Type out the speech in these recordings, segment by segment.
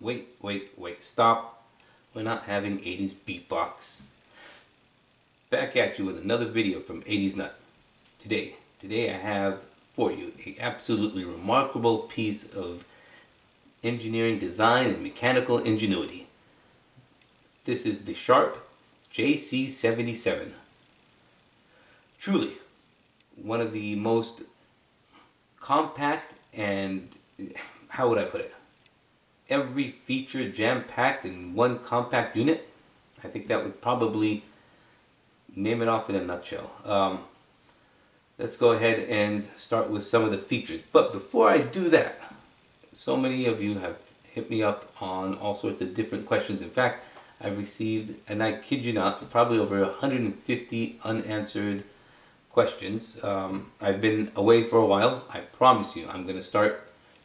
Wait, stop. We're not having 80s beatbox. Back at you with another video from 80s Nut. Today I have for you a absolutely remarkable piece of engineering design and mechanical ingenuity. This is the Sharp JC77. Truly, one of the most compact and, how would I put it? Every feature jam-packed in one compact unit. I think that would probably name it off in a nutshell. Let's go ahead and start with some of the features. But before I do that, so many of you have hit me up on all sorts of different questions. In fact, I've received, and I kid you not, probably over 150 unanswered questions. I've been away for a while. I promise you, I'm going to start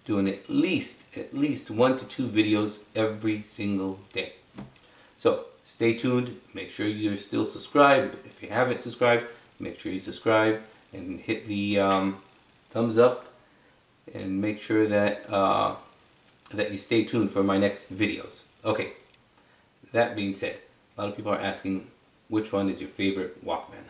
doing at least 1 to 2 videos every single day. So stay tuned. Make sure you're still subscribed. If you haven't subscribed, make sure you subscribe and hit the thumbs up, and make sure that that you stay tuned for my next videos. Okay, that being said, a lot of people are asking which one is your favorite Walkman.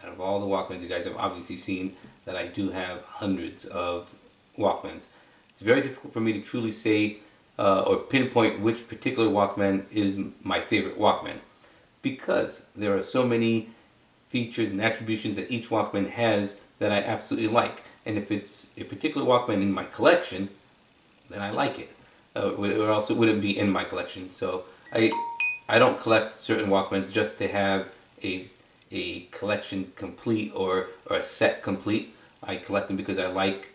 Out of all the Walkmans, you guys have obviously seen that I do have hundreds of Walkmans. It's very difficult for me to truly say or pinpoint which particular Walkman is my favorite Walkman, because there are so many features and attributions that each Walkman has that I absolutely like. And if it's a particular Walkman in my collection, then I like it, or else it wouldn't be in my collection. So I don't collect certain Walkmans just to have a collection complete or a set complete. I collect them because I like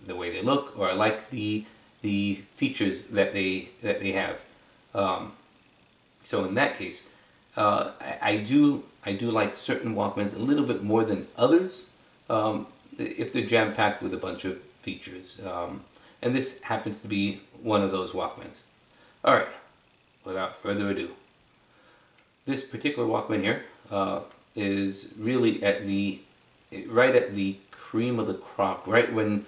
the way they look, or I like the features that they have. So in that case, I do like certain Walkmans a little bit more than others, if they're jam-packed with a bunch of features. And this happens to be one of those Walkmans. Alright, without further ado, this particular Walkman here is really right at the cream of the crop, right when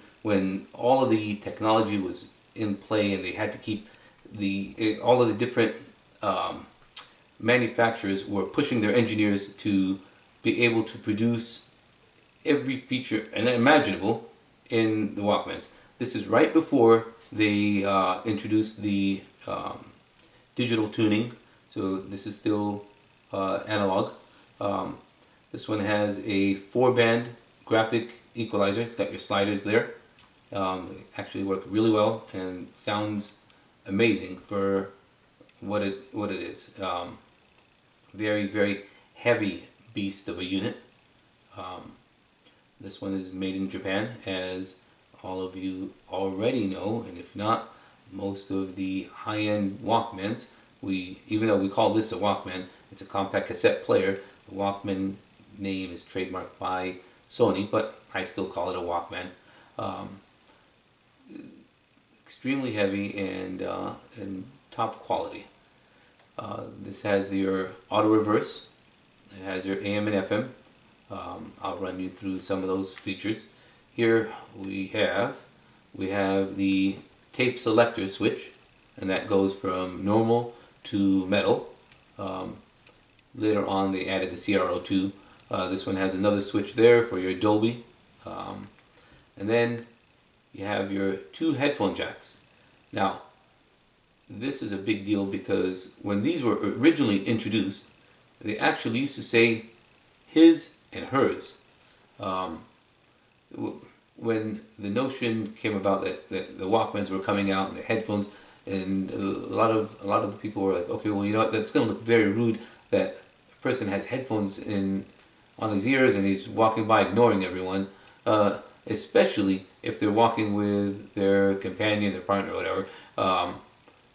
all of the technology was in play, and they had to keep all of the different manufacturers were pushing their engineers to be able to produce every feature imaginable in the Walkmans. This is right before they introduced the digital tuning, so this is still analog. This one has a 4-band graphic equalizer. It's got your sliders there. They actually work really well and sounds amazing for what it is. Very heavy beast of a unit. This one is made in Japan, as all of you already know, and if not, most of the high-end Walkmans, even though we call this a Walkman, it's a compact cassette player. The Walkman name is trademarked by Sony, but I still call it a Walkman. Extremely heavy and top quality. This has your auto reverse. It has your AM and FM. I'll run you through some of those features. Here we have the tape selector switch, and that goes from normal to metal. Later on they added the CRO2. This one has another switch there for your Dolby. And then you have your 2 headphone jacks. Now, this is a big deal because when these were originally introduced, they actually used to say his and hers. When the notion came about that the Walkmans were coming out, and the headphones, and a lot of the people were like, okay, well, you know what, that's going to look very rude that a person has headphones on his ears and he's walking by ignoring everyone, especially if they're walking with their companion, their partner, or whatever.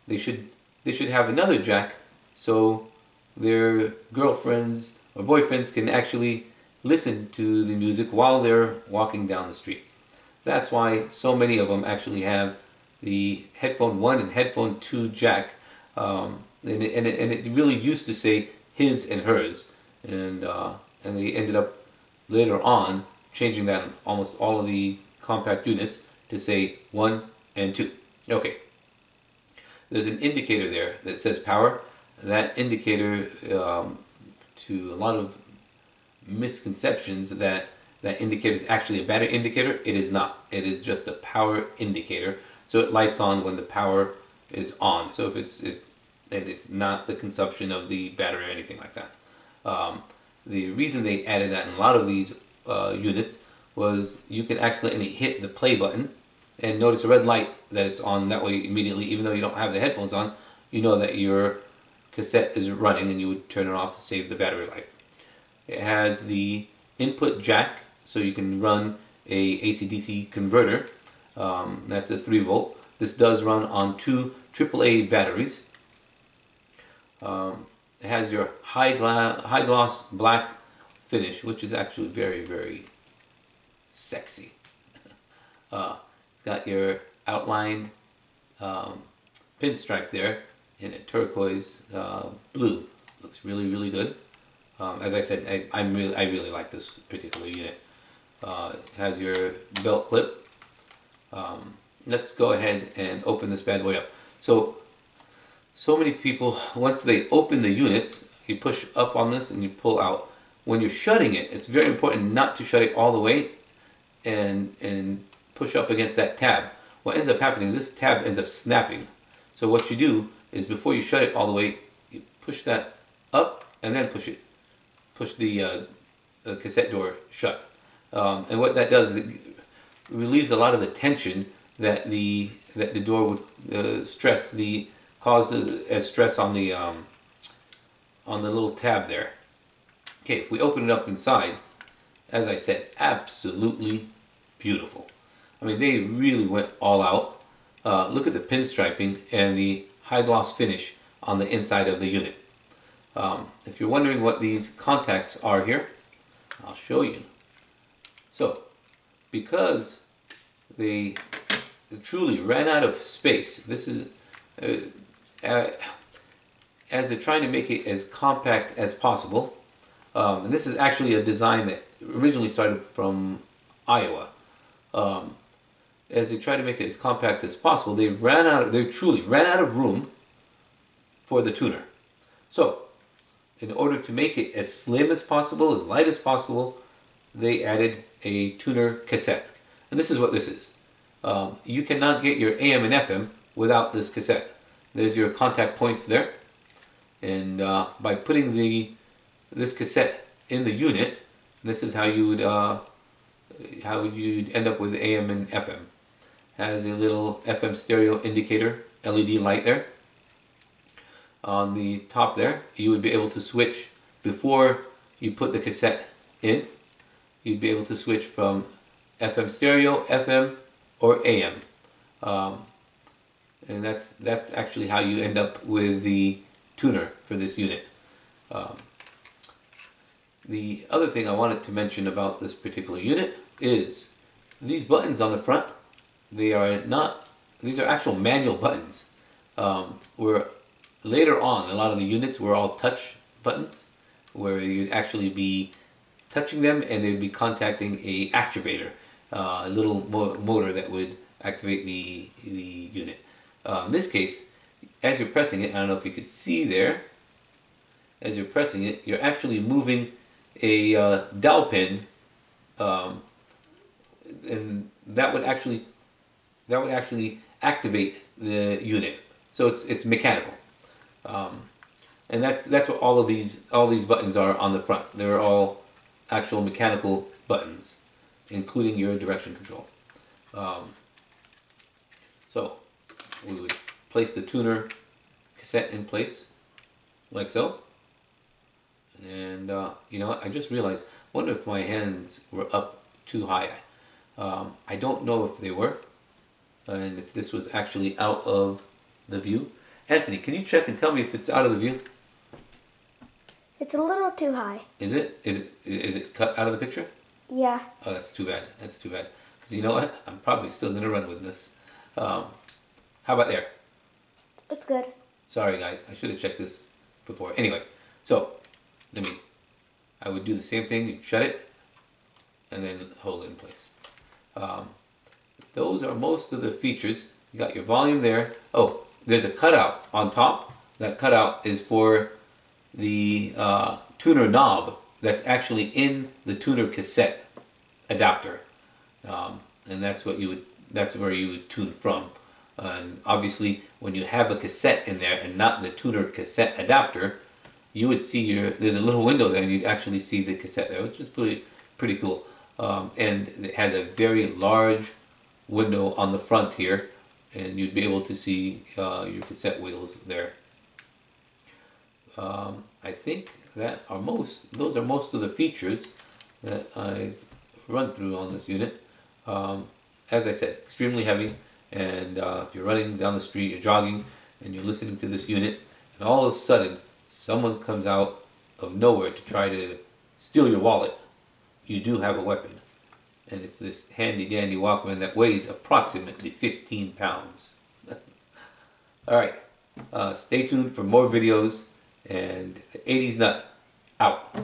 They should have another jack so their girlfriends or boyfriends can actually listen to the music while they're walking down the street. That's why so many of them actually have the headphone 1 and headphone 2 jack, and it really used to say his and hers, and they ended up later on changing that on almost all of the compact units to say 1 and 2. Okay, there's an indicator there that says power. That indicator, to a lot of misconceptions, that indicator is actually a battery indicator. It is not. It is just a power indicator. So it lights on when the power is on. So if it's not the consumption of the battery or anything like that. The reason they added that in a lot of these units was you can accidentally hit the play button and notice a red light that it's on. That way immediately, even though you don't have the headphones on, you know that your cassette is running and you would turn it off to save the battery life. It has the input jack, so you can run a AC-DC converter. That's a 3 volt. This does run on 2 AAA batteries. It has your high gloss black finish, which is actually very, very sexy. It's got your outlined pinstripe there in a turquoise blue. Looks really, really good. As I said, I really like this particular unit. It has your belt clip. Let's go ahead and open this bad boy up. So many people, once they open the units, you push up on this and you pull out. When you're shutting it, it's very important not to shut it all the way and push up against that tab. What ends up happening is this tab ends up snapping. So what you do is before you shut it all the way, you push that up and then push the cassette door shut. And what that does is it relieves a lot of the tension that the door would cause as stress on the little tab there. Okay, if we open it up inside, as I said, absolutely beautiful. I mean, they really went all out. Look at the pinstriping and the high gloss finish on the inside of the unit. If you're wondering what these contacts are here, I'll show you. So, because they truly ran out of space, this is as they're trying to make it as compact as possible. And this is actually a design that originally started from Iowa. As they try to make it as compact as possible, they truly ran out of room for the tuner. So, in order to make it as slim as possible, as light as possible, they added a tuner cassette. And this is what this is. You cannot get your AM and FM without this cassette. There's your contact points there. And by putting this cassette in the unit, this is how you'd end up with AM and FM. Has a little FM stereo indicator LED light there. On the top there, you would be able to switch before you put the cassette in. You'd be able to switch from FM stereo, FM, or AM. And that's actually how you end up with the tuner for this unit. The other thing I wanted to mention about this particular unit is these buttons on the front. These are actual manual buttons. Where later on, a lot of the units were all touch buttons, where you'd actually be touching them and they'd be contacting a activator, a little motor that would activate the unit. In this case, as you're pressing it, I don't know if you could see there, as you're pressing it, you're actually moving a dowel pin, and that would actually activate the unit. So it's mechanical, and that's what all these buttons are on the front. They're all actual mechanical buttons, including your direction control. So we would place the tuner cassette in place, like so. And you know what? I just realized, I wonder if my hands were up too high. I don't know if they were, and if this was actually out of the view. Anthony, can you check and tell me if it's out of the view? It's a little too high. Is it? Is it cut out of the picture? Yeah. Oh, that's too bad. That's too bad. Because you know what? I'm probably still going to run with this. How about there? It's good. Sorry guys, I should have checked this before. Anyway, so I would do the same thing. You shut it and then hold it in place. Those are most of the features. You got your volume there. Oh, there's a cutout on top. That cutout is for the tuner knob that's actually in the tuner cassette adapter, and that's where you would tune from. And obviously, when you have a cassette in there and not the tuner cassette adapter, you would see there's a little window there, and you'd actually see the cassette there, which is pretty cool. And it has a very large window on the front here, and you'd be able to see your cassette wheels there. I think those are most of the features that I've run through on this unit. As I said, extremely heavy, and if you're running down the street, you're jogging, and you're listening to this unit, and all of a sudden someone comes out of nowhere to try to steal your wallet, you do have a weapon. And it's this handy dandy Walkman that weighs approximately 15 pounds. Alright, stay tuned for more videos, and the 80's Nut out.